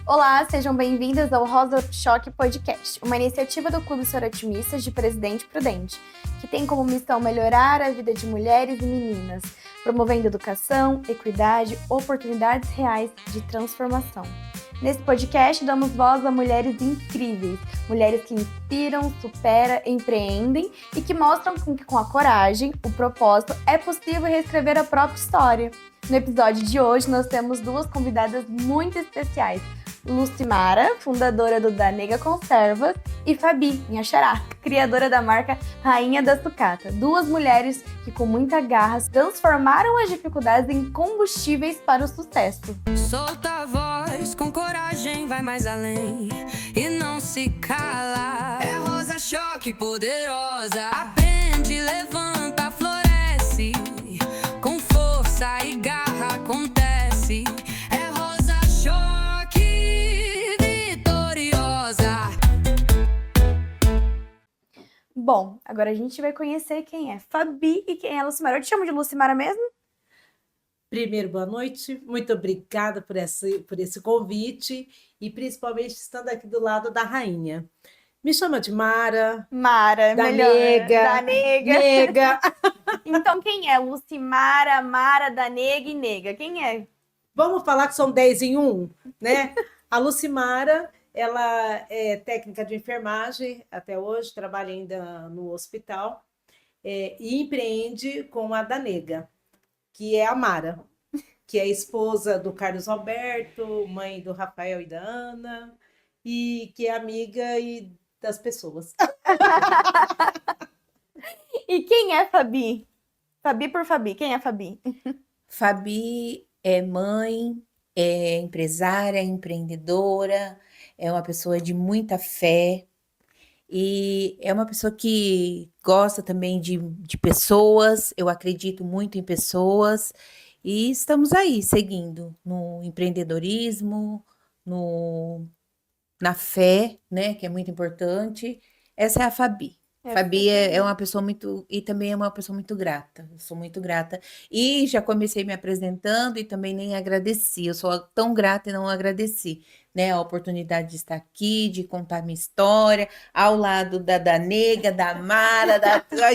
Olá, sejam bem-vindas ao Rosa Choque Podcast, uma iniciativa do Clube Sorotimistas de Presidente Prudente, que tem como missão melhorar a vida de mulheres e meninas, promovendo educação, equidade, oportunidades reais de transformação. Nesse podcast, damos voz a mulheres incríveis, mulheres que inspiram, superam, empreendem e que mostram que com a coragem, o propósito, é possível reescrever a própria história. No episódio de hoje, nós temos duas convidadas muito especiais, Lucimara, fundadora do Da Nega Conservas, e Fabi, minha xará, criadora da marca Rainha da Sucata. Duas mulheres que, com muita garra, transformaram as dificuldades em combustíveis para o sucesso. Solta a voz, com coragem, vai mais além e não se cala. É Rosa Choque poderosa, aprende, levanta, floresce, com força e garra acontece. É Rosa Choque vitoriosa. Bom, agora a gente vai conhecer quem é Fabi e quem é Lucimara. Eu te chamo de Lucimara mesmo? Primeiro, boa noite. Muito obrigada por esse convite e principalmente estando aqui do lado da rainha. Me chama de Mara. Mara, Da melhor. Nega. Da Nega. Nega. Então quem é? Lucimara, Mara, da Nega e Nega. Quem é? Vamos falar que são 10 em 1, né? A Lucimara, ela é técnica de enfermagem até hoje, trabalha ainda no hospital e empreende com a da Nega, que é a Mara, que é esposa do Carlos Alberto, mãe do Rafael e da Ana, e que é amiga das pessoas. E quem é Fabi? Fabi por Fabi. Quem é Fabi? Fabi é mãe, é empresária, é empreendedora, é uma pessoa de muita fé e é uma pessoa que gosta também de pessoas. Eu acredito muito em pessoas e estamos aí seguindo no empreendedorismo, na fé, né, que é muito importante. Essa é a Fabi. Fabi é uma pessoa muito, e também é uma pessoa muito grata. Eu sou muito grata. E já comecei me apresentando e também nem agradeci. Eu sou tão grata e não agradeci, né? A oportunidade de estar aqui, de contar minha história, ao lado da Nega, da Mara,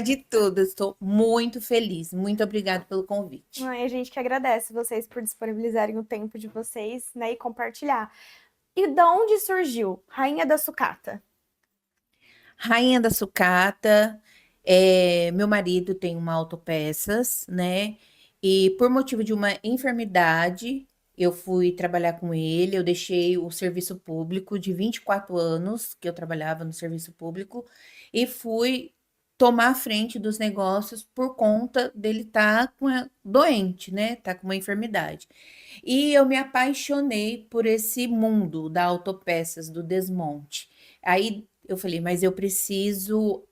de tudo. Estou muito feliz. Muito obrigada pelo convite. A gente que agradece vocês por disponibilizarem o tempo de vocês, né, e compartilhar. E de onde surgiu Rainha da Sucata? Rainha da Sucata, meu marido tem uma autopeças, né? E por motivo de uma enfermidade, eu fui trabalhar com ele, eu deixei o serviço público de 24 anos, que eu trabalhava no serviço público, e fui tomar a frente dos negócios por conta dele estar doente, né? Tá com uma enfermidade. E eu me apaixonei por esse mundo da autopeças, do desmonte. Aí eu falei, mas eu preciso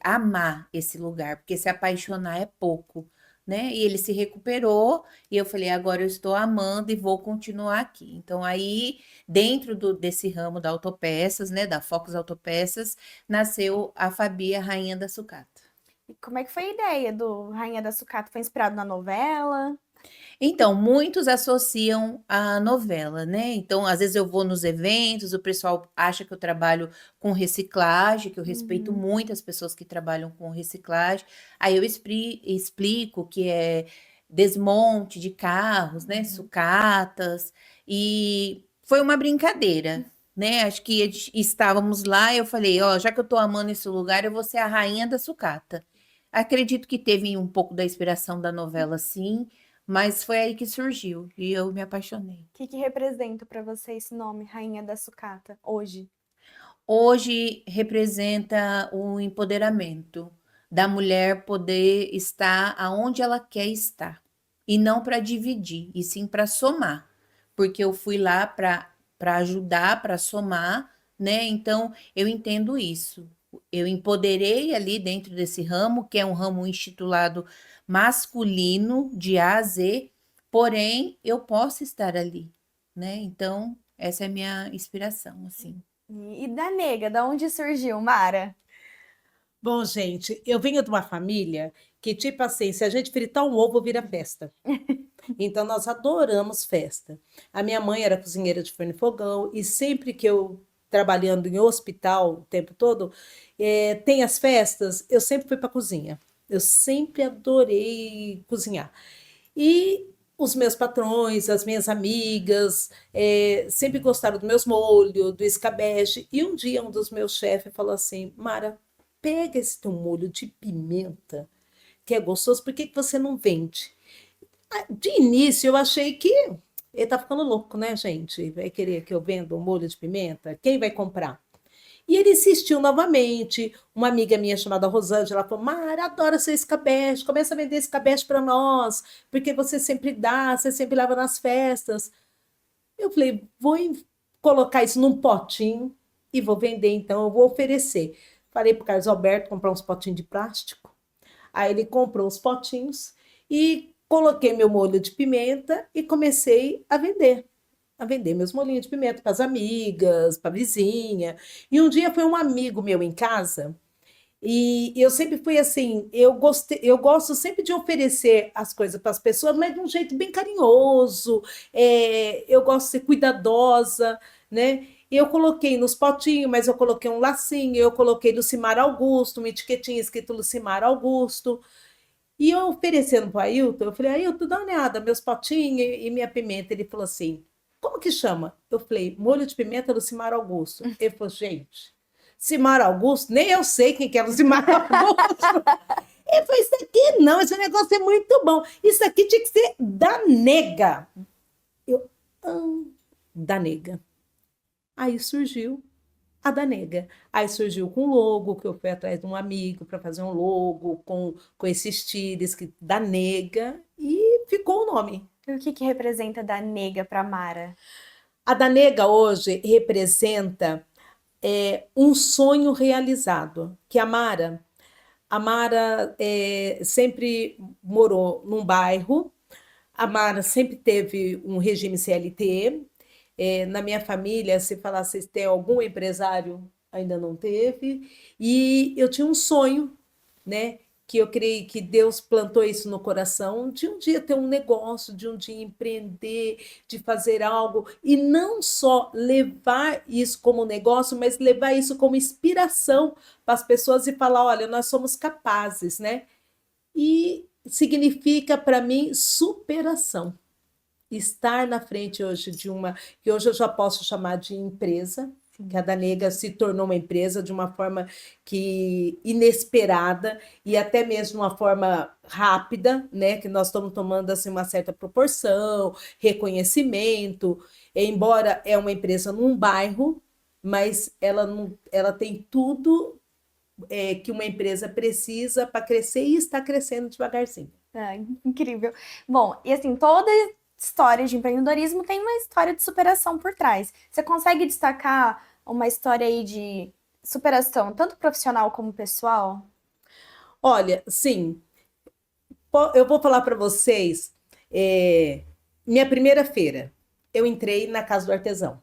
amar esse lugar, porque se apaixonar é pouco, né? E ele se recuperou, e eu falei, agora eu estou amando e vou continuar aqui. Então, aí, dentro desse ramo da autopeças, né, da Focus Autopeças, nasceu a Fabi, a Rainha da Sucata. E como é que foi a ideia do Rainha da Sucata? Foi inspirado na novela? Então, muitos associam a novela, né? Então, às vezes eu vou nos eventos, o pessoal acha que eu trabalho com reciclagem, que eu respeito muito as pessoas que trabalham com reciclagem. Aí eu explico que é desmonte de carros, né? Sucatas. E foi uma brincadeira, né? Acho que estávamos lá e eu falei, ó, já que eu tô amando esse lugar, eu vou ser a rainha da sucata. Acredito que teve um pouco da inspiração da novela, sim. Mas foi aí que surgiu e eu me apaixonei. O que representa para você esse nome, Rainha da Sucata, hoje? Hoje representa o empoderamento da mulher poder estar aonde ela quer estar. E não para dividir, e sim para somar. Porque eu fui lá para ajudar, para somar, né? Então eu entendo isso. Eu empoderei ali dentro desse ramo, que é um ramo instituído masculino de A a Z, porém eu posso estar ali, né? Então, essa é a minha inspiração, assim. E da Nega, da onde surgiu, Mara? Bom, gente, eu venho de uma família que, tipo assim, se a gente fritar um ovo, vira festa. Então, nós adoramos festa. A minha mãe era cozinheira de forno e fogão, e sempre que eu, trabalhando em hospital o tempo todo, tem as festas, eu sempre fui para a cozinha. Eu sempre adorei cozinhar. E os meus patrões, as minhas amigas, sempre gostaram dos meus molhos, do escabeche. E um dia um dos meus chefes falou assim: Mara, pega esse teu molho de pimenta, que é gostoso, por que que você não vende? De início eu achei que ele tá ficando louco, né, gente? Vai querer que eu venda um molho de pimenta? Quem vai comprar? E ele insistiu novamente. Uma amiga minha chamada Rosângela falou: Mara, adoro seu escabeche, começa a vender escabeche para nós, porque você sempre dá, você sempre leva nas festas. Eu falei: colocar isso num potinho e vou vender, então eu vou oferecer. Falei para o Carlos Alberto comprar uns potinhos de plástico. Aí ele comprou os potinhos e coloquei meu molho de pimenta e comecei a vender meus molhinhos de pimenta para as amigas, para a vizinha. E um dia foi um amigo meu em casa e eu sempre fui assim, eu gosto sempre de oferecer as coisas para as pessoas, mas de um jeito bem carinhoso. Eu gosto de ser cuidadosa, né? E eu coloquei nos potinhos, mas eu coloquei um lacinho, eu coloquei Lucimar Augusto, uma etiquetinha escrito Lucimar Augusto. E eu oferecendo para o Ailton, eu falei: Ailton, dá uma olhada, meus potinhos e minha pimenta. Ele falou assim: como que chama? Eu falei: molho de pimenta Lucimar Augusto. Ele falou: gente, Cimar Augusto, nem eu sei quem que é Lucimar Augusto. Ele falou: isso aqui não, esse negócio é muito bom. Isso aqui tinha que ser da nega. Eu, da nega. Aí surgiu a da nega. Aí surgiu com logo, que eu fui atrás de um amigo para fazer um logo com esses tires da nega, e ficou o nome. E o que que representa da nega para Mara? A da nega hoje representa um sonho realizado, que a Mara sempre morou num bairro, a Mara sempre teve um regime CLT. Na minha família, se falasse se tem algum empresário, ainda não teve. E eu tinha um sonho, né? Que eu creio que Deus plantou isso no coração, de um dia ter um negócio, de um dia empreender, de fazer algo, e não só levar isso como negócio, mas levar isso como inspiração para as pessoas e falar: olha, nós somos capazes, né? E significa para mim superação. Estar na frente hoje de uma, que hoje eu já posso chamar de empresa, que a da Nega se tornou uma empresa de uma forma que inesperada e até mesmo uma forma rápida, né? Que nós estamos tomando assim uma certa proporção, reconhecimento, embora é uma empresa num bairro, mas ela não, ela tem tudo que uma empresa precisa para crescer e está crescendo devagarzinho. Ah, incrível. Bom, e assim, toda história de empreendedorismo tem uma história de superação por trás. Você consegue destacar uma história aí de superação, tanto profissional como pessoal? Olha, sim, eu vou falar para vocês, minha primeira feira, eu entrei na Casa do Artesão,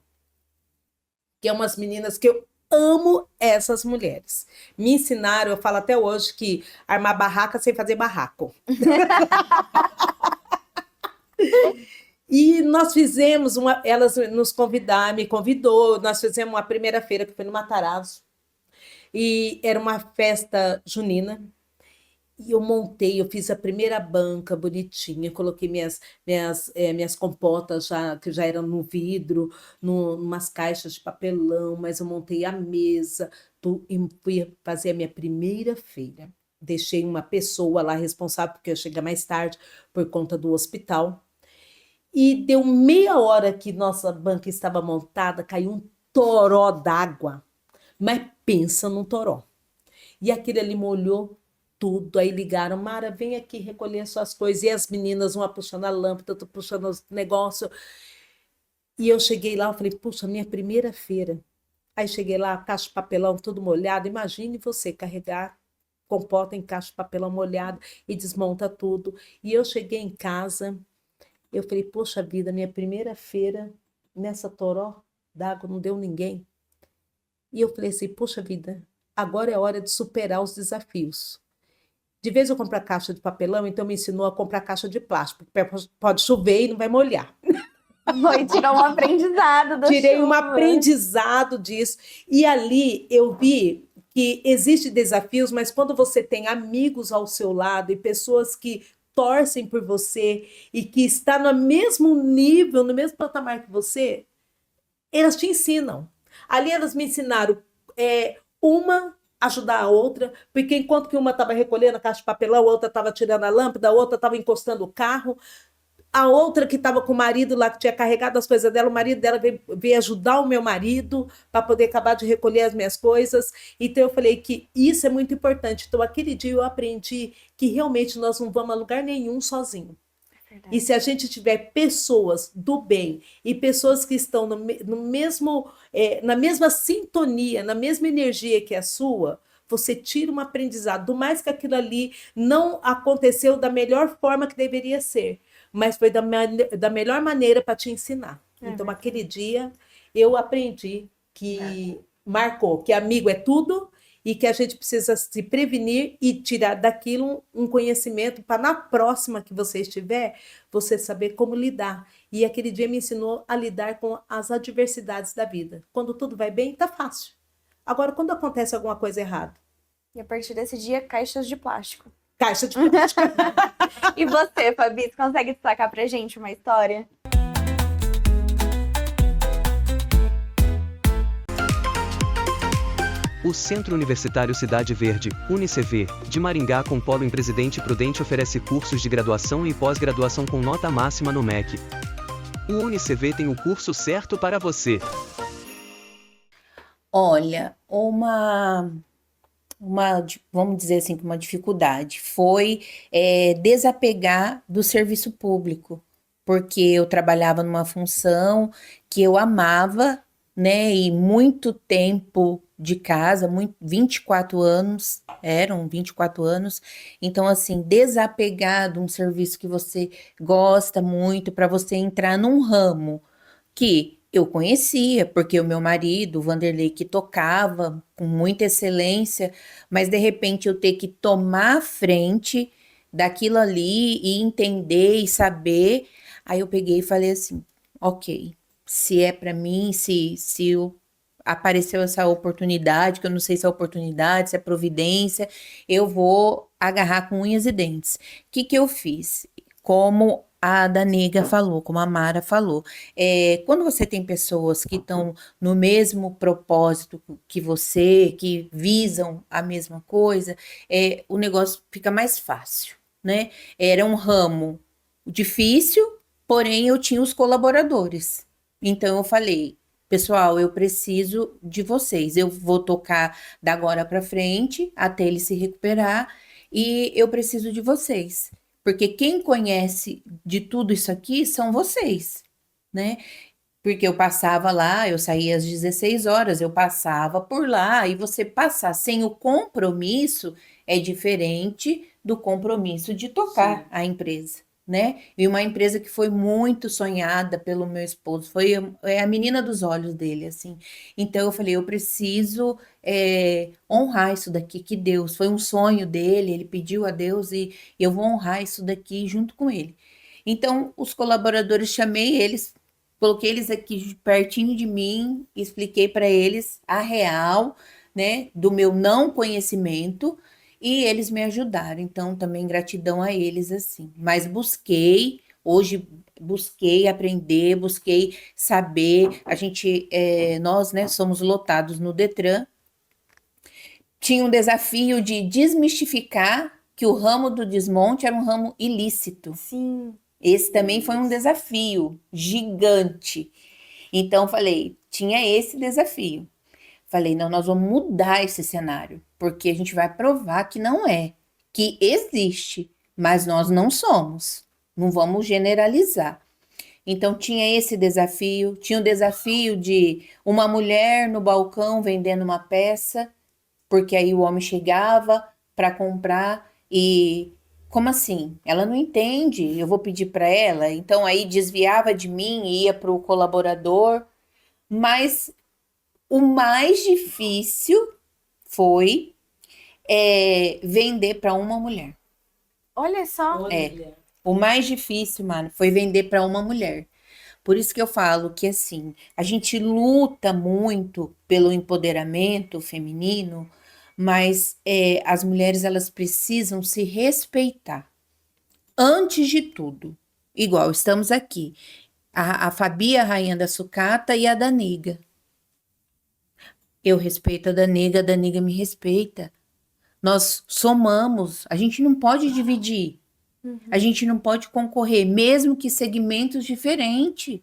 que é umas meninas que eu amo essas mulheres. Me ensinaram, eu falo até hoje, que armar barraca sem fazer barraco. E nós fizemos elas nos convidaram, me convidou, nós fizemos uma primeira feira que foi no Matarazzo, e era uma festa junina. E eu fiz a primeira banca bonitinha, coloquei minhas compotas que já eram no vidro, numas caixas de papelão, mas eu montei a mesa e fui fazer a minha primeira feira. Deixei uma pessoa lá responsável, porque eu cheguei mais tarde por conta do hospital. E deu meia hora que nossa banca estava montada, caiu um toró d'água. Mas pensa num toró. E aquele ali molhou tudo. Aí ligaram: Mara, vem aqui recolher suas coisas. E as meninas, uma puxando a lâmpada, outra puxando os negócios. E eu cheguei lá, eu falei: puxa, minha primeira feira. Aí cheguei lá, caixa de papelão tudo molhado. Imagine você carregar compota em caixa de papelão molhado e desmonta tudo. E eu cheguei em casa, eu falei: poxa vida, minha primeira feira nessa toró d'água, não deu ninguém. E eu falei assim: poxa vida, agora é hora de superar os desafios. De vez eu comprar caixa de papelão, então me ensinou a comprar caixa de plástico, porque pode chover e não vai molhar. Foi tirar um aprendizado da Tirei um chuva. aprendizado disso. E ali eu vi que existem desafios, mas quando você tem amigos ao seu lado e pessoas que torcem por você e que estão no mesmo nível, no mesmo patamar que você, elas te ensinam. Ali elas me ensinaram uma ajudar a outra, porque enquanto que uma estava recolhendo a caixa de papelão, a outra estava tirando a lâmpada, a outra estava encostando o carro, a outra que estava com o marido lá, que tinha carregado as coisas dela, o marido dela veio ajudar o meu marido para poder acabar de recolher as minhas coisas. Então eu falei que isso é muito importante. Então aquele dia eu aprendi que realmente nós não vamos a lugar nenhum sozinho. E se a gente tiver pessoas do bem e pessoas que estão no mesmo, na mesma sintonia, na mesma energia que a sua, você tira um aprendizado, do mais que aquilo ali não aconteceu da melhor forma que deveria ser, mas foi da melhor maneira para te ensinar. Então, aquele dia, eu aprendi que marcou, que amigo é tudo e que a gente precisa se prevenir e tirar daquilo um conhecimento para na próxima que você estiver, você saber como lidar. E aquele dia me ensinou a lidar com as adversidades da vida. Quando tudo vai bem, tá fácil. Agora, quando acontece alguma coisa errada? E a partir desse dia, caixas de plástico. Caixa de plástico. E você, Fabi, você consegue destacar pra gente uma história? O Centro Universitário Cidade Verde, UniCV, de Maringá com polo em Presidente Prudente oferece cursos de graduação e pós-graduação com nota máxima no MEC. O UniCV tem o curso certo para você. Olha, vamos dizer assim, uma dificuldade foi desapegar do serviço público, porque eu trabalhava numa função que eu amava, né, e muito tempo de casa, 24 anos, eram 24 anos, então assim, desapegar de um serviço que você gosta muito para você entrar num ramo que eu conhecia, porque o meu marido, o Vanderlei, que tocava com muita excelência, mas de repente eu ter que tomar a frente daquilo ali e entender e saber, aí eu peguei e falei assim, ok, se é para mim, se apareceu essa oportunidade, que eu não sei se é oportunidade, se é providência, eu vou agarrar com unhas e dentes. O que eu fiz? Como a Danega falou, como a Mara falou, quando você tem pessoas que estão no mesmo propósito que você, que visam a mesma coisa, o negócio fica mais fácil, né? Era um ramo difícil, porém eu tinha os colaboradores. Então eu falei, pessoal, eu preciso de vocês, eu vou tocar da agora para frente até ele se recuperar e eu preciso de vocês. Porque quem conhece de tudo isso aqui são vocês, né? Porque eu passava lá, eu saía às 16 horas, eu passava por lá, e você passar sem o compromisso é diferente do compromisso de tocar a empresa, né? E uma empresa que foi muito sonhada pelo meu esposo, foi a menina dos olhos dele, assim. Então eu falei, eu preciso honrar isso daqui que Deus, foi um sonho dele, ele pediu a Deus e eu vou honrar isso daqui junto com ele. Então os colaboradores, chamei eles, coloquei eles aqui pertinho de mim, expliquei para eles a real, né, do meu não conhecimento, e eles me ajudaram, então também gratidão a eles, assim. Mas hoje busquei aprender, busquei saber, nós, né, somos lotados no Detran, tinha um desafio de desmistificar que o ramo do desmonte era um ramo ilícito. Sim. Esse também foi um desafio gigante. Então, falei, tinha esse desafio. Falei, não, nós vamos mudar esse cenário, porque a gente vai provar que não é, que existe, mas nós não somos. Não vamos generalizar. Então, tinha esse desafio, tinha o desafio de uma mulher no balcão vendendo uma peça, porque aí o homem chegava para comprar e... Como assim? Ela não entende, eu vou pedir para ela. Então, aí desviava de mim e ia para o colaborador. Mas o mais difícil foi vender para uma mulher. Olha só. Olha. O mais difícil, mano, foi vender para uma mulher. Por isso que eu falo que, assim, a gente luta muito pelo empoderamento feminino, mas as mulheres, elas precisam se respeitar. Antes de tudo. Igual, estamos aqui. A Fabi, a rainha da sucata, e a Daniga. Eu respeito a Daniga me respeita. Nós somamos, a gente não pode dividir. A gente não pode concorrer, mesmo que segmentos diferentes.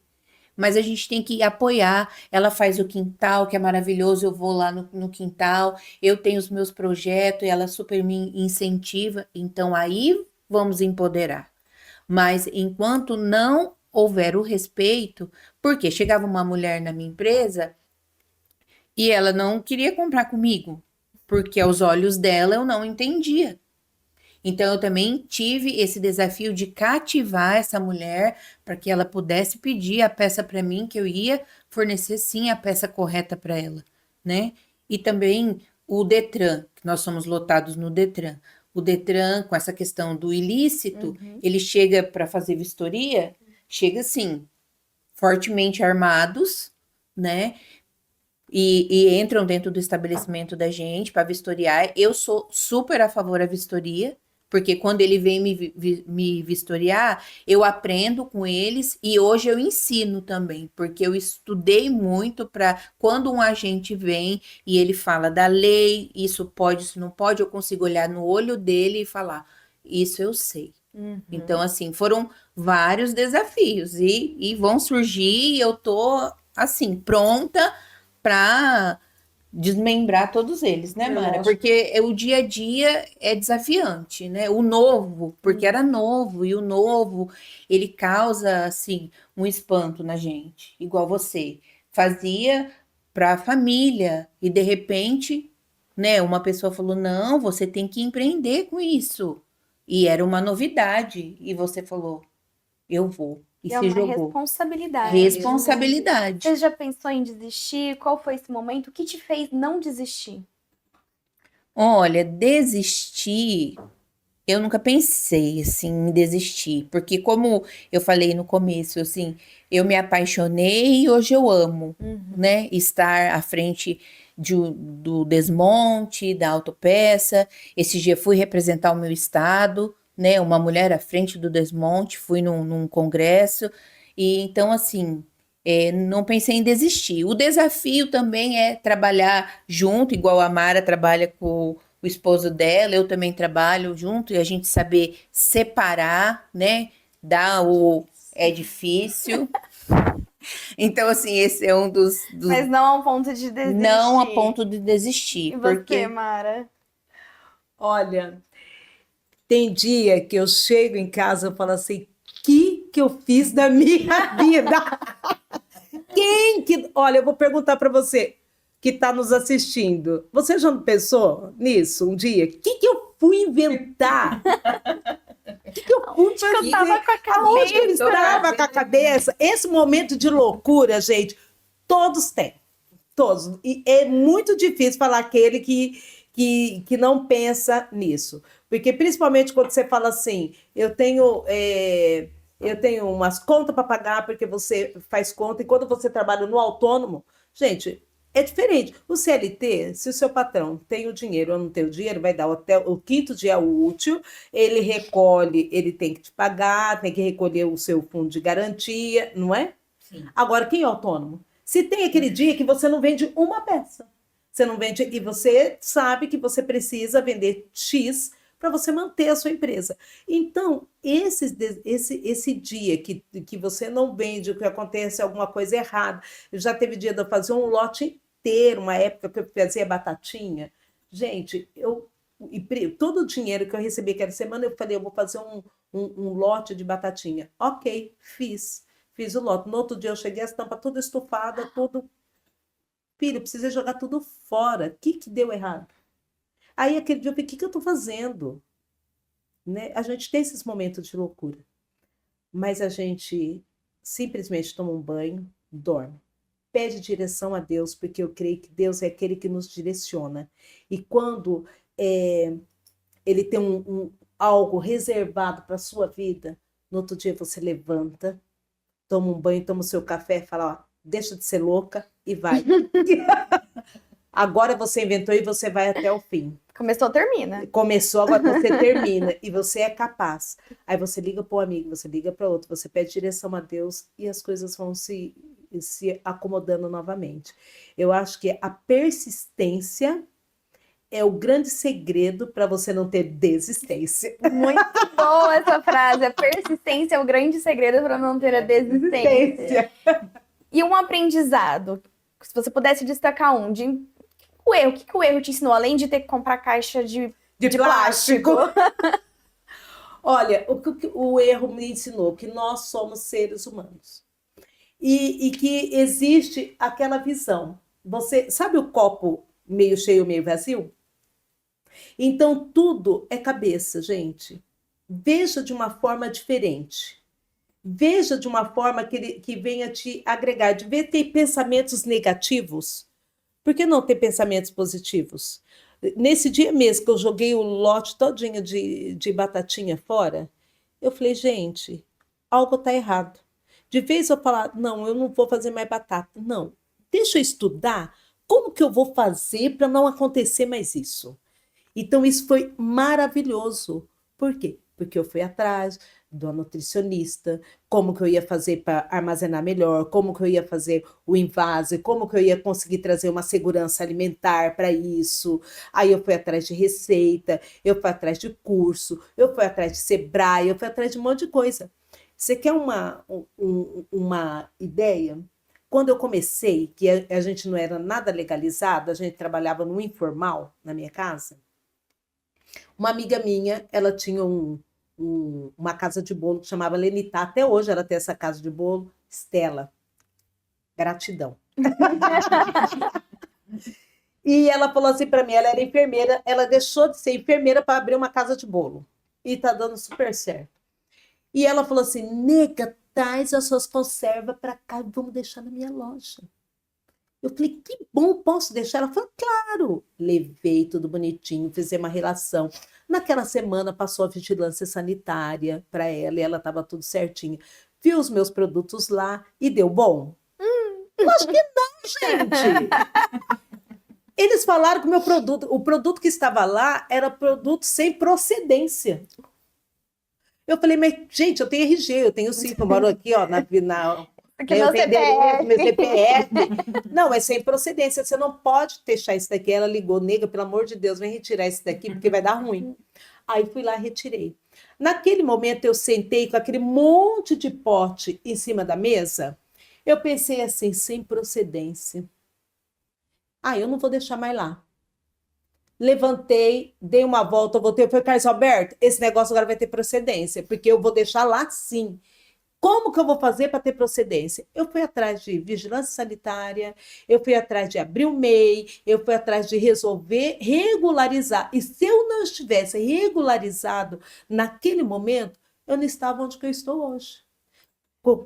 Mas a gente tem que apoiar. Ela faz o quintal, que é maravilhoso. Eu vou lá no quintal, eu tenho os meus projetos, e ela super me incentiva. Então aí vamos empoderar. Mas enquanto não houver o respeito, porque chegava uma mulher na minha empresa e ela não queria comprar comigo, porque aos olhos dela eu não entendia. Então, eu também tive esse desafio de cativar essa mulher para que ela pudesse pedir a peça para mim, que eu ia fornecer sim a peça correta para ela, né? E também o Detran, que nós somos lotados no Detran. O Detran, com essa questão do ilícito, ele chega para fazer vistoria, chega assim, fortemente armados, né? E entram dentro do estabelecimento da gente para vistoriar. Eu sou super a favor da vistoria, porque quando ele vem me vistoriar, eu aprendo com eles e hoje eu ensino também, porque eu estudei muito para quando um agente vem e ele fala da lei, isso pode, isso não pode, eu consigo olhar no olho dele e falar, isso eu sei. Então, assim, foram vários desafios e vão surgir e eu tô, assim, pronta para desmembrar todos eles, né, Mara? Lógico. Porque o dia a dia é desafiante, né? O novo, porque era novo, e o novo, ele causa, assim, um espanto na gente, igual você. Fazia para a família, e de repente, né, uma pessoa falou: não, você tem que empreender com isso. E era uma novidade, e você falou: eu vou. E É se uma jogou. responsabilidade. Responsabilidade. Você já pensou em desistir? Qual foi esse momento? O que te fez não desistir? Olha, desistir, eu nunca pensei assim em desistir, porque como eu falei no começo, assim, eu me apaixonei e hoje eu amo, né? Estar à frente do desmonte, da autopeça. Esse dia fui representar o meu estado, né? Uma mulher à frente do desmonte, fui num congresso, e então assim. Não pensei em desistir. O desafio também é trabalhar junto, igual a Mara trabalha com o esposo dela, eu também trabalho junto, e a gente saber separar, né? É difícil. Então, assim, esse é um dos Mas não ao ponto de desistir. não a ponto de desistir, E você, porque Mara? Olha, tem dia que eu chego em casa e falo assim, que eu fiz da minha vida? Olha, eu vou perguntar para você que está nos assistindo. Você já não pensou nisso um dia? O que eu fui inventar? O que eu fui Onde que eu tava com a Aonde que eu cabeça? estava com a cabeça? Esse momento de loucura, gente, todos têm. Todos. E é muito difícil falar aquele que não pensa nisso. Porque, principalmente, quando você fala assim, eu tenho umas contas para pagar, porque você faz conta, e quando você trabalha no autônomo, gente, é diferente. O CLT, se o seu patrão tem o dinheiro ou não tem o dinheiro, vai dar até o quinto dia útil, ele recolhe, ele tem que te pagar, tem que recolher o seu fundo de garantia, não é? Sim. Agora, quem é autônomo? Se tem aquele dia que você não vende uma peça, você não vende, e você sabe que você precisa vender X para você manter a sua empresa. Então, esse dia que você não vende, que acontece alguma coisa errada, já teve dia de eu fazer um lote inteiro, uma época que eu fazia batatinha. Gente, todo o dinheiro que eu recebi aquela semana, eu falei, eu vou fazer um lote de batatinha. Ok, fiz o lote. No outro dia eu cheguei, as tampas toda estufada, tudo. Filho, precisei jogar tudo fora. O que deu errado? Aí aquele dia eu falei, o que eu estou fazendo? Né? A gente tem esses momentos de loucura. Mas a gente simplesmente toma um banho, dorme. pede direção a Deus, porque eu creio que Deus é aquele que nos direciona. E quando Ele tem algo reservado para a sua vida, no outro dia você levanta, toma um banho, toma o seu café, fala, ó, deixa de ser louca e vai. Agora você inventou e você vai até o fim. Começou, termina. Começou, agora você termina e você é capaz. Aí você liga para o amigo, você liga para outro, você pede direção a Deus e as coisas vão se acomodando novamente. Eu acho que a persistência é o grande segredo para você não ter desistência. Muito boa essa frase. A persistência é o grande segredo para não ter a desistência. E um aprendizado, se você pudesse destacar um, o que o erro te ensinou, além de ter que comprar caixa de plástico? Olha, o erro me ensinou que nós somos seres humanos. E que existe aquela visão. Você sabe o copo meio cheio, meio vazio? Então, tudo é cabeça, gente. Veja de uma forma diferente. Veja de uma forma que venha te agregar. De ver ter pensamentos negativos. Por que não ter pensamentos positivos? Nesse dia mesmo que eu joguei o lote todinho de batatinha fora, eu falei, gente, algo está errado. De vez eu falar, não, eu não vou fazer mais batata. Não, deixa eu estudar como que eu vou fazer para não acontecer mais isso. Então, isso foi maravilhoso. Por quê? Porque eu fui atrás do nutricionista, como que eu ia fazer para armazenar melhor, como que eu ia fazer o invase, como que eu ia conseguir trazer uma segurança alimentar para isso. Aí eu fui atrás de receita, eu fui atrás de curso, eu fui atrás de Sebrae, eu fui atrás de um monte de coisa. Você quer uma ideia? Quando eu comecei, que a gente não era nada legalizado, a gente trabalhava no informal na minha casa, uma amiga minha, ela tinha uma casa de bolo que chamava Lenitá. Até hoje ela tem essa casa de bolo. Estela, gratidão. E ela falou assim para mim, ela era enfermeira, ela deixou de ser enfermeira para abrir uma casa de bolo. E tá dando super certo. E ela falou assim, nega, traz as suas conservas para cá e vamos deixar na minha loja. Eu falei, que bom, posso deixar? Ela falou, claro. Levei tudo bonitinho, fizemos uma relação. Naquela semana passou a vigilância sanitária para ela e ela estava tudo certinho. Viu os meus produtos lá e deu bom? Acho que não, gente. Eles falaram que o produto que estava lá era produto sem procedência. Eu falei, mas, gente, eu tenho RG, eu tenho CIF, eu moro aqui, ó, Porque meu CPF. Não, é sem procedência, você não pode deixar isso daqui. Ela ligou, nega, pelo amor de Deus, vem retirar isso daqui, porque vai dar ruim. Aí fui lá e retirei. Naquele momento eu sentei com aquele monte de pote em cima da mesa, eu pensei assim, sem procedência. Eu não vou deixar mais lá. Levantei, dei uma volta, voltei, eu falei, Carlos Alberto, esse negócio agora vai ter procedência, porque eu vou deixar lá sim. Como que eu vou fazer para ter procedência? Eu fui atrás de vigilância sanitária, eu fui atrás de abrir o MEI, eu fui atrás de resolver, regularizar. E se eu não estivesse regularizado naquele momento, eu não estava onde que eu estou hoje.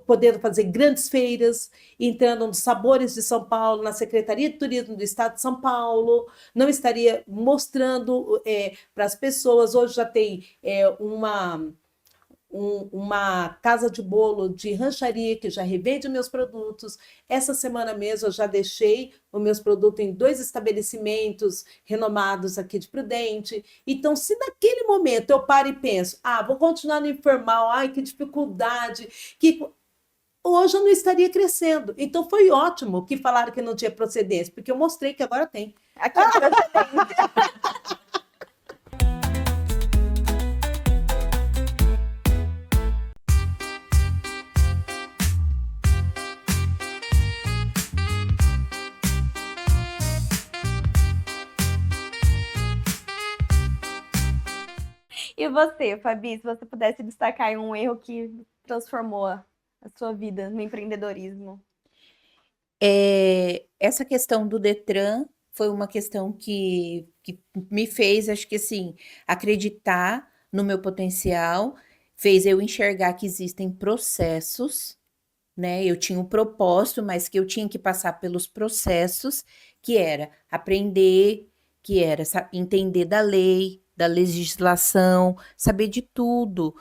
Podendo fazer grandes feiras, entrando nos Sabores de São Paulo, na Secretaria de Turismo do Estado de São Paulo, não estaria mostrando para as pessoas. Hoje já tem uma casa de bolo de rancharia que já revende meus produtos. Essa semana mesmo eu já deixei os meus produtos em 2 estabelecimentos renomados aqui de Prudente. Então, se naquele momento eu paro e penso, vou continuar no informal, que dificuldade, hoje eu não estaria crescendo. Então, foi ótimo que falaram que não tinha procedência, porque eu mostrei que agora tem. Aqui é procedência. E você, Fabi, se você pudesse destacar um erro que transformou a sua vida no empreendedorismo? Essa questão do Detran foi uma questão que me fez, acho que assim, acreditar no meu potencial, fez eu enxergar que existem processos né? Eu tinha um propósito, mas que eu tinha que passar pelos processos, que era aprender, que era entender da lei, da legislação, saber de tudo,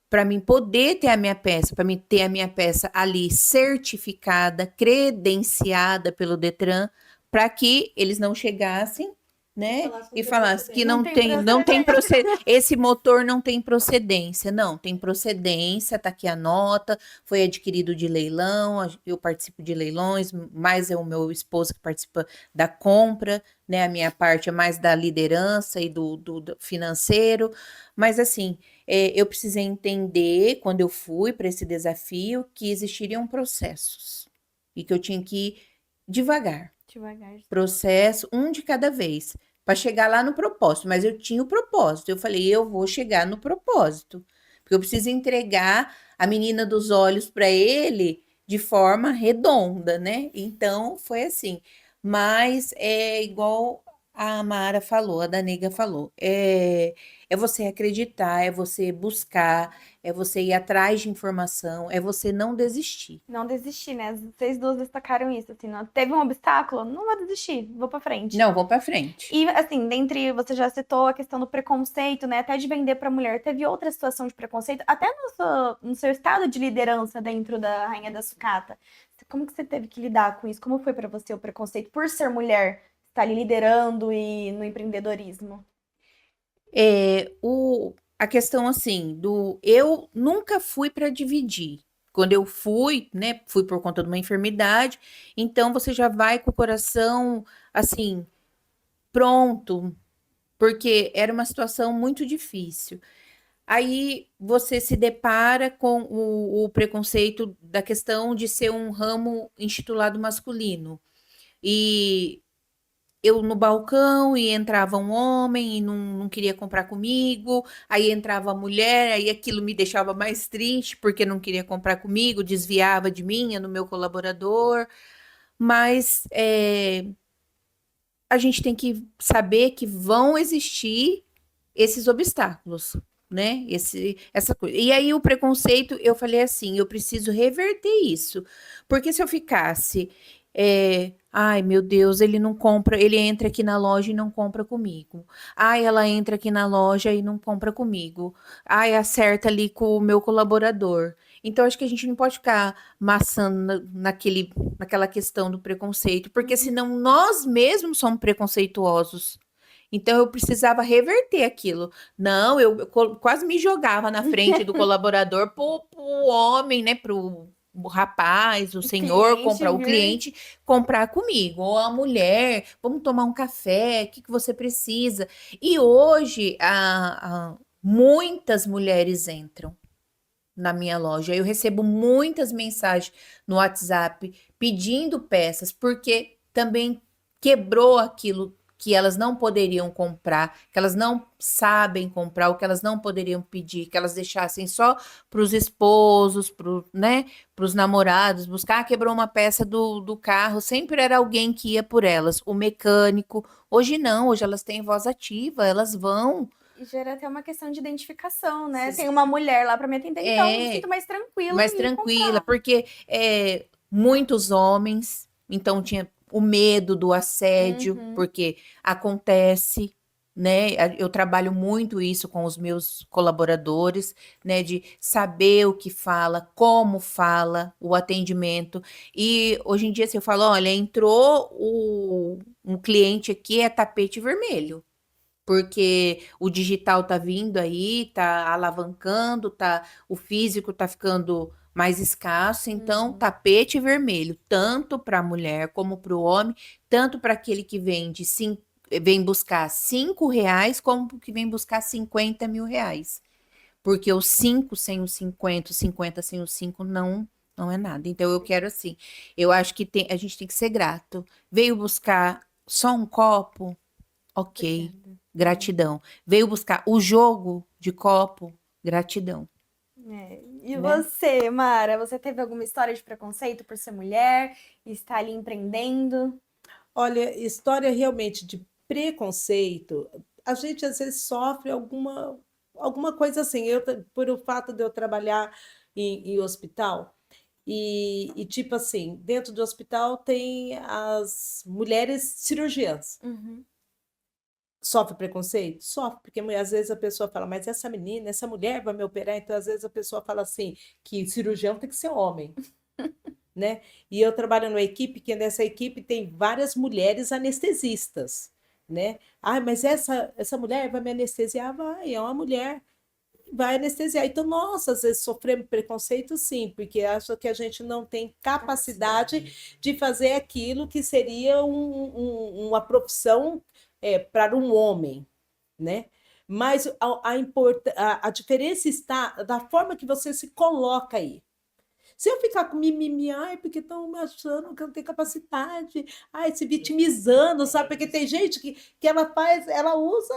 para mim poder ter a minha peça, para mim ter a minha peça ali certificada, credenciada pelo Detran, para que eles não chegassem, né, e falassem que Não tem não tem procedência. esse motor não tem procedência. Não, tem procedência, tá aqui a nota, foi adquirido de leilão, eu participo de leilões, mais é o meu esposo que participa da compra, né? A minha parte é mais da liderança e do financeiro, mas assim, eu precisei entender, quando eu fui para esse desafio, que existiriam processos e que eu tinha que ir devagar. Devagar. Processo, um de cada vez, para chegar lá no propósito. Mas eu tinha o propósito. Eu falei, eu vou chegar no propósito, porque eu preciso entregar a menina dos olhos para ele de forma redonda, né? Então foi assim. Mas é igual a Mara falou, a Danega falou. É você acreditar, é você buscar, é você ir atrás de informação, é você não desistir. Não desistir, né? Vocês duas destacaram isso, assim, não teve um obstáculo, não vou desistir, vou pra frente. Não, vou para frente. E, assim, dentre, você já citou a questão do preconceito, né? Até de vender pra mulher. Teve outra situação de preconceito, até no seu estado de liderança dentro da Rainha da Sucata. Como que você teve que lidar com isso? Como foi pra você o preconceito por ser mulher, estar ali liderando e no empreendedorismo? A questão assim, eu nunca fui para dividir. Quando eu fui, né, fui por conta de uma enfermidade, então você já vai com o coração assim, pronto, porque era uma situação muito difícil. Aí você se depara com o preconceito da questão de ser um ramo intitulado masculino. E eu no balcão e entrava um homem e não queria comprar comigo, aí entrava a mulher, aí aquilo me deixava mais triste porque não queria comprar comigo, desviava de mim, no meu colaborador, mas a gente tem que saber que vão existir esses obstáculos, né? Essa coisa. E aí o preconceito, eu falei assim, eu preciso reverter isso, porque se eu ficasse, ai meu Deus, ele não compra, ele entra aqui na loja e não compra comigo. Ai, ela entra aqui na loja e não compra comigo. Ai, acerta ali com o meu colaborador. Então, acho que a gente não pode ficar maçando naquela questão do preconceito, porque senão nós mesmos somos preconceituosos. Então eu precisava reverter aquilo. Não, eu quase me jogava na frente do colaborador pro homem, né, pro o rapaz, o senhor, o cliente comprar comigo, ou a mulher, vamos tomar um café, o que você precisa? E hoje muitas mulheres entram na minha loja. Eu recebo muitas mensagens no WhatsApp pedindo peças, porque também quebrou aquilo que elas não poderiam comprar, que elas não sabem comprar, o que elas não poderiam pedir, que elas deixassem só para os esposos, né, para os namorados, buscar. Quebrou uma peça do carro, sempre era alguém que ia por elas, o mecânico. Hoje não, hoje elas têm voz ativa, elas vão. E gera até uma questão de identificação, né? Tem uma mulher lá para me atender, então eu me sinto mais tranquila. Mais tranquila, porque muitos homens, então tinha o medo do assédio, porque acontece, né? Eu trabalho muito isso com os meus colaboradores, né? De saber o que fala, como fala, o atendimento. E hoje em dia, se eu falo, olha, entrou um cliente aqui, é tapete vermelho. Porque o digital tá vindo aí, tá alavancando, o físico tá ficando mais escasso, então tapete vermelho, tanto para a mulher como para o homem, tanto para aquele que vem buscar R$ 5, como que vem buscar 50 mil reais. Porque o 5 sem o 50, o 50 sem o 5 não é nada. Então eu quero assim, eu acho que a gente tem que ser grato. Veio buscar só um copo? Ok, gratidão. Veio buscar o jogo de copo? Gratidão. E você, Mara, você teve alguma história de preconceito por ser mulher e estar ali empreendendo? Olha, história realmente de preconceito, a gente às vezes sofre alguma coisa assim. Por o fato de eu trabalhar em hospital, E tipo assim, dentro do hospital tem as mulheres cirurgiãs. Uhum. Sofre preconceito? Sofre, porque às vezes a pessoa fala, mas essa menina, essa mulher vai me operar, então às vezes a pessoa fala assim, que cirurgião tem que ser homem, né? E eu trabalho numa equipe que nessa equipe tem várias mulheres anestesistas, né? Ah, mas essa mulher vai me anestesiar? Vai, é uma mulher, vai anestesiar. Então, nossa, às vezes sofremos preconceito, sim, porque acha que a gente não tem capacidade de fazer aquilo que seria uma profissão para um homem, né? Mas a diferença está da forma que você se coloca aí. Se eu ficar com mimimi, ai, porque estão me achando que eu não tenho capacidade, ai, se vitimizando, sabe? Porque tem gente que ela usa,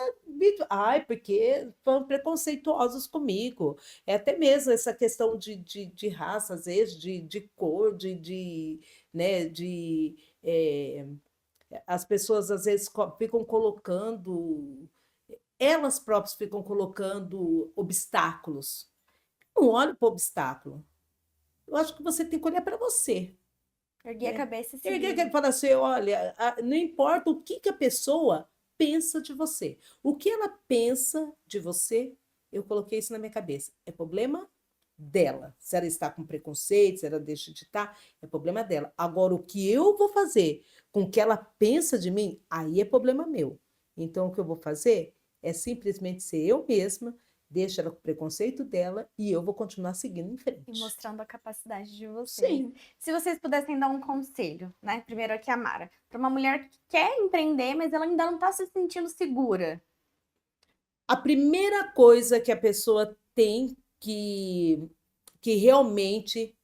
ai, porque foram preconceituosos comigo. É até mesmo essa questão de raça, às vezes, de cor, né, as pessoas às vezes ficam colocando, elas próprias ficam colocando obstáculos. Não olhe para o obstáculo. Eu acho que você tem que olhar para você. Erguer a cabeça e seguir. Erguer que fala assim, olha, não importa o que a pessoa pensa de você. O que ela pensa de você, eu coloquei isso na minha cabeça. É problema dela. Se ela está com preconceito, se ela deixa de estar, é problema dela. Agora, o que eu vou fazer com o que ela pensa de mim, aí é problema meu. Então, o que eu vou fazer é simplesmente ser eu mesma, deixa ela com o preconceito dela e eu vou continuar seguindo em frente. E mostrando a capacidade de vocês. Sim. Se vocês pudessem dar um conselho, né? Primeiro aqui a Mara, para uma mulher que quer empreender, mas ela ainda não está se sentindo segura. A primeira coisa que a pessoa tem que realmente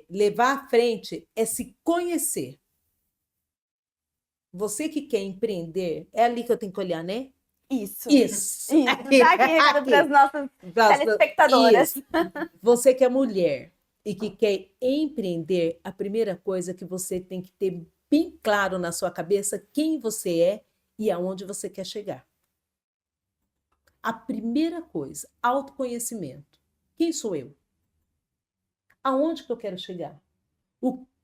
levar à frente é se conhecer. Você que quer empreender, é ali que eu tenho que olhar, né? Isso. Isso. Tá aqui, recado para as nossas telespectadoras. Isso. Você que é mulher e que quer empreender, a primeira coisa que você tem que ter bem claro na sua cabeça quem você é e aonde você quer chegar. A primeira coisa, autoconhecimento. Quem sou eu? Aonde que eu quero chegar?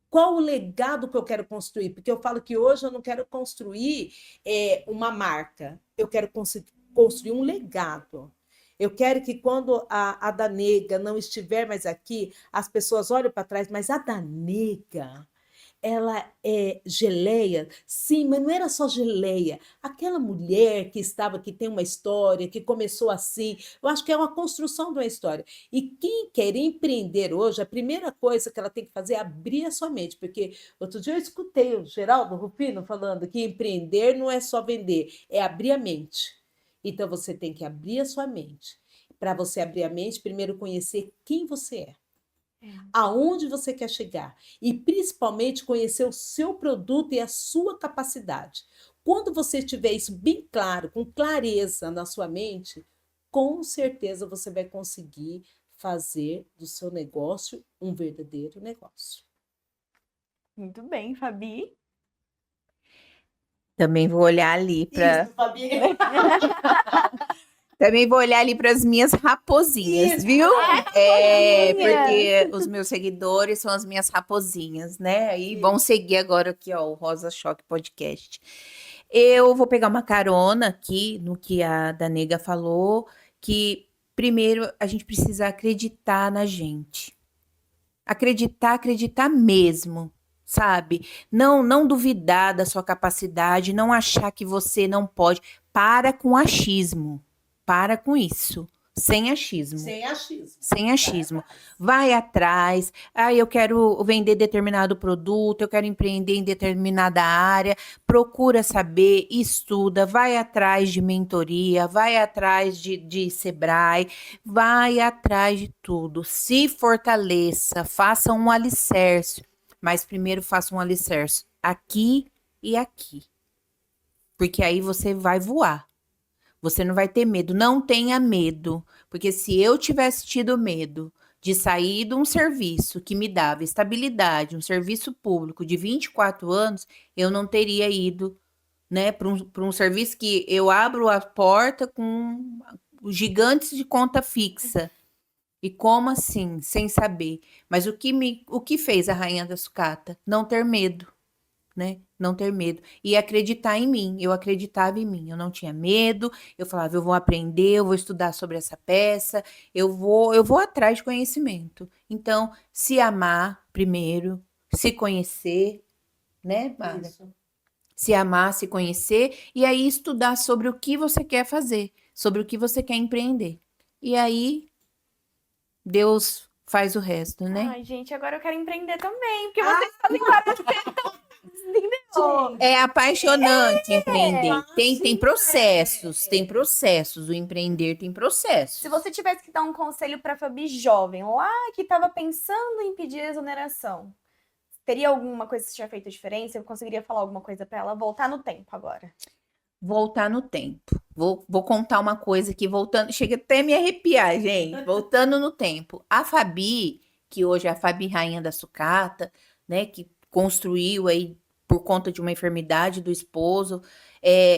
Qual o legado que eu quero construir? Porque eu falo que hoje eu não quero construir uma marca, eu quero construir um legado. Eu quero que quando a Danega não estiver mais aqui, as pessoas olhem para trás, mas a Danega, ela é geleia? Sim, mas não era só geleia. Aquela mulher que tem uma história, que começou assim, eu acho que é uma construção de uma história. E quem quer empreender hoje, a primeira coisa que ela tem que fazer é abrir a sua mente, porque outro dia eu escutei o Geraldo Rufino falando que empreender não é só vender, é abrir a mente. Então você tem que abrir a sua mente. Para você abrir a mente, primeiro conhecer quem você é. Aonde você quer chegar e principalmente conhecer o seu produto e a sua capacidade. Quando você tiver isso bem claro, com clareza na sua mente, com certeza você vai conseguir fazer do seu negócio um verdadeiro negócio. Muito bem, Fabi. Também vou olhar ali para. Isso, Fabi. Também vou olhar ali para as minhas raposinhas, Isso. viu? raposinha. Porque os meus seguidores são as minhas raposinhas, né? E vão seguir agora aqui, ó, o Rosa Choque Podcast. Eu vou pegar uma carona aqui no que a Danega falou, que primeiro a gente precisa acreditar na gente. Acreditar mesmo, sabe? Não duvidar da sua capacidade, não achar que você não pode. Para com achismo. Para com isso. Sem achismo. Sem achismo. Sem achismo. Vai atrás. Ah, eu quero vender determinado produto, eu quero empreender em determinada área. Procura saber, estuda, vai atrás de mentoria, vai atrás de Sebrae, vai atrás de tudo. Se fortaleça, faça um alicerce. Mas primeiro faça um alicerce aqui e aqui. Porque aí você vai voar. Você não vai ter medo, não tenha medo, porque se eu tivesse tido medo de sair de um serviço que me dava estabilidade, um serviço público de 24 anos, eu não teria ido, né, para um serviço que eu abro a porta com gigantes de conta fixa. E como assim, sem saber? Mas o que fez a rainha da sucata? Não ter medo, né? Não ter medo. E acreditar em mim. Eu acreditava em mim. Eu não tinha medo. Eu falava, eu vou aprender, eu vou estudar sobre essa peça, eu vou atrás de conhecimento. Então, se amar primeiro, se conhecer, né, Mara? Isso. Se amar, se conhecer, e aí estudar sobre o que você quer fazer, sobre o que você quer empreender. E aí, Deus faz o resto, né? Ai, gente, agora eu quero empreender também, porque vocês fazem várias coisas, entendeu? É apaixonante empreender. Tem Sim, processos, tem processos. O empreender tem processos. Se você tivesse que dar um conselho para a Fabi jovem, lá que estava pensando em pedir exoneração, teria alguma coisa que você tinha feito diferente? Eu conseguiria falar alguma coisa para ela voltar no tempo agora? Voltar no tempo. Vou contar uma coisa aqui, voltando. Chega até a me arrepiar, gente. Voltando no tempo. A Fabi, que hoje é a Fabi Rainha da Sucata, né? Que construiu aí por conta de uma enfermidade do esposo.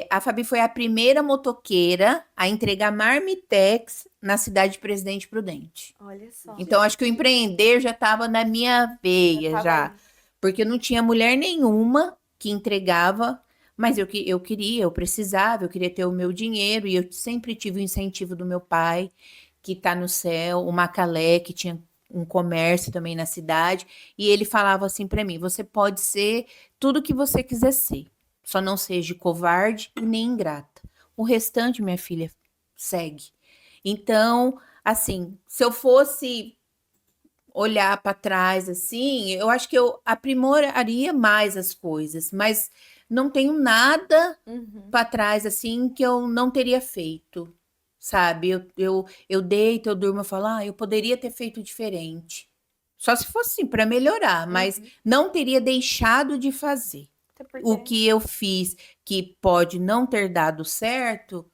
A Fabi foi a primeira motoqueira a entregar marmitex na cidade de Presidente Prudente. Olha só. Então, acho que o empreender já estava na minha veia, tava já. aí. Porque não tinha mulher nenhuma que entregava, mas eu queria, eu precisava, eu queria ter o meu dinheiro, e eu sempre tive o incentivo do meu pai, que está no céu, o Macalé, que tinha um comércio também na cidade, e ele falava assim para mim: você pode ser tudo que você quiser ser, só não seja covarde e nem ingrata. O restante, minha filha, segue. Então, assim, se eu fosse olhar para trás assim, eu acho que eu aprimoraria mais as coisas, mas não tenho nada Uhum. para trás assim que eu não teria feito, sabe? Eu deito, eu durmo, eu falo, eu poderia ter feito diferente. Só se fosse assim, para melhorar, mas não teria deixado de fazer. Até porque... O que eu fiz que pode não ter dado certo,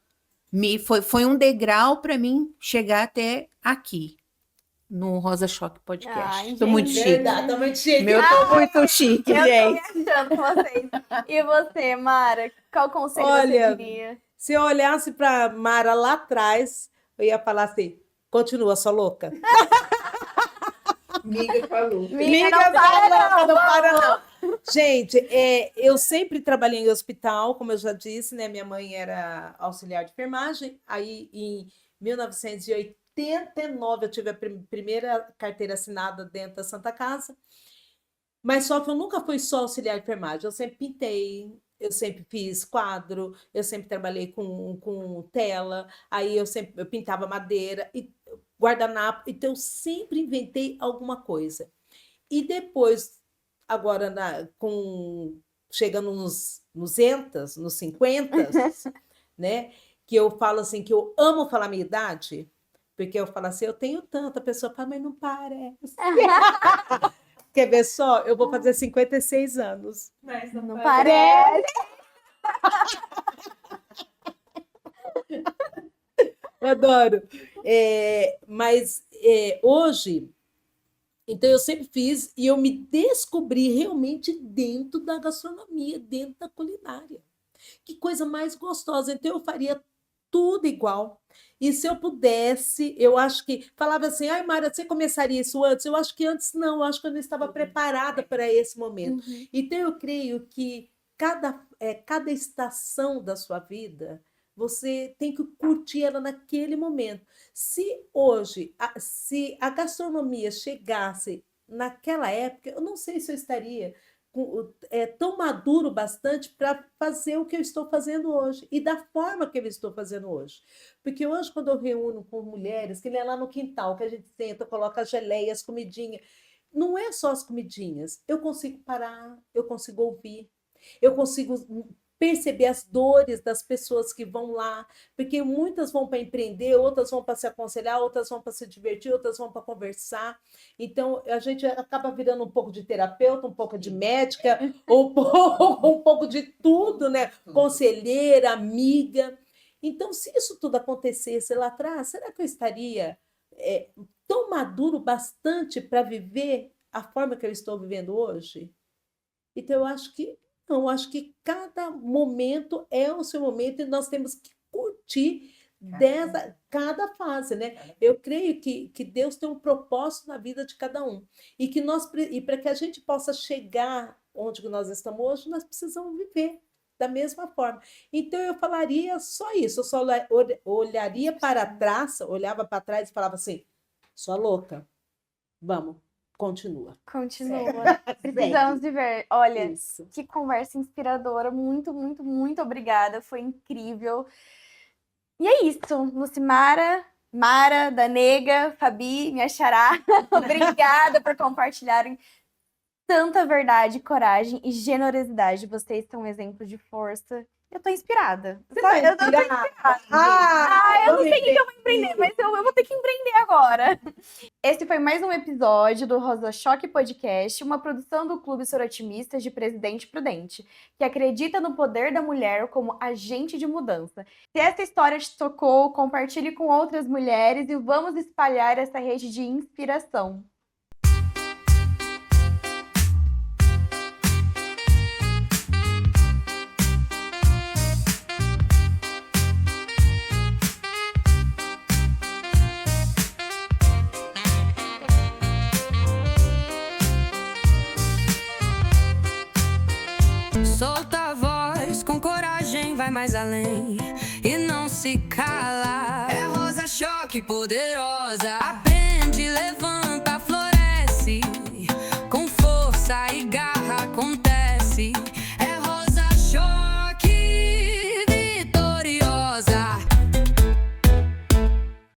foi um degrau para mim chegar até aqui. No Rosa Choque Podcast. Ai, Tô muito gente. chique. Verdade, tá muito chique. Meu, tô muito chique, Eu tô gente. me achando com vocês. E você, Mara? Qual conselho Olha, você diria? Se eu olhasse para Mara lá atrás, eu ia falar assim: continua, sua louca. Miga falou. Miga, não para, não para, não. Gente, eu sempre trabalhei em hospital, como eu já disse, né? Minha mãe era auxiliar de enfermagem. Aí, em 1989, eu tive a primeira carteira assinada dentro da Santa Casa. Mas só que eu nunca fui só auxiliar de enfermagem. Eu sempre pintei, eu sempre fiz quadro, eu sempre trabalhei com tela, aí eu pintava madeira e guardanapo. Então, eu sempre inventei alguma coisa. E depois, agora, chegando nos 50, né? Que eu falo assim, que eu amo falar a minha idade, porque eu falo assim, eu tenho tanto, a pessoa fala, mas não parece. Quer ver só? Eu vou fazer 56 anos. Mas não parece. Eu adoro. Mas hoje, então eu sempre fiz e eu me descobri realmente dentro da gastronomia, dentro da culinária. Que coisa mais gostosa. Então eu faria tudo igual. E se eu pudesse, eu acho que falava assim, ai, Mara, você começaria isso antes? Eu acho que antes não, eu acho que eu não estava preparada para esse momento. Então eu creio que cada estação da sua vida, você tem que curtir ela naquele momento. Se hoje, se a gastronomia chegasse naquela época, eu não sei se eu estaria tão maduro bastante para fazer o que eu estou fazendo hoje e da forma que eu estou fazendo hoje. Porque hoje, quando eu reúno com mulheres, que nem lá no quintal, que a gente senta, coloca geleia, as comidinhas, não é só as comidinhas. Eu consigo parar, eu consigo ouvir, eu consigo perceber as dores das pessoas que vão lá, porque muitas vão para empreender, outras vão para se aconselhar, outras vão para se divertir, outras vão para conversar. Então, a gente acaba virando um pouco de terapeuta, um pouco de médica, um pouco de tudo, né? Conselheira, amiga. Então, se isso tudo acontecesse lá atrás, será que eu estaria tão maduro bastante para viver a forma que eu estou vivendo hoje? Então, eu acho que não, acho que cada momento é o seu momento e nós temos que curtir cada fase, né? Eu creio que Deus tem um propósito na vida de cada um. E para que a gente possa chegar onde nós estamos hoje, nós precisamos viver da mesma forma. Então eu falaria só isso, eu só olharia para trás, olhava para trás e falava assim: sua louca, vamos, continua. Continua. Precisamos viver. Olha, Isso. que conversa inspiradora. Muito, muito, muito obrigada. Foi incrível. E é isso. Lucimara, Mara, Danega, Fabi, minha xará. Obrigada por compartilharem tanta verdade, coragem e generosidade. Vocês são um exemplo de força. Eu tô inspirada. Eu tô inspirada. Eu não sei o que eu vou empreender, mas eu vou ter que empreender agora. Esse foi mais um episódio do Rosa Choque Podcast, uma produção do Clube Sorotimistas de Presidente Prudente, que acredita no poder da mulher como agente de mudança. Se essa história te tocou, compartilhe com outras mulheres e vamos espalhar essa rede de inspiração. Solta a voz, com coragem vai mais além e não se cala. É Rosa Choque poderosa.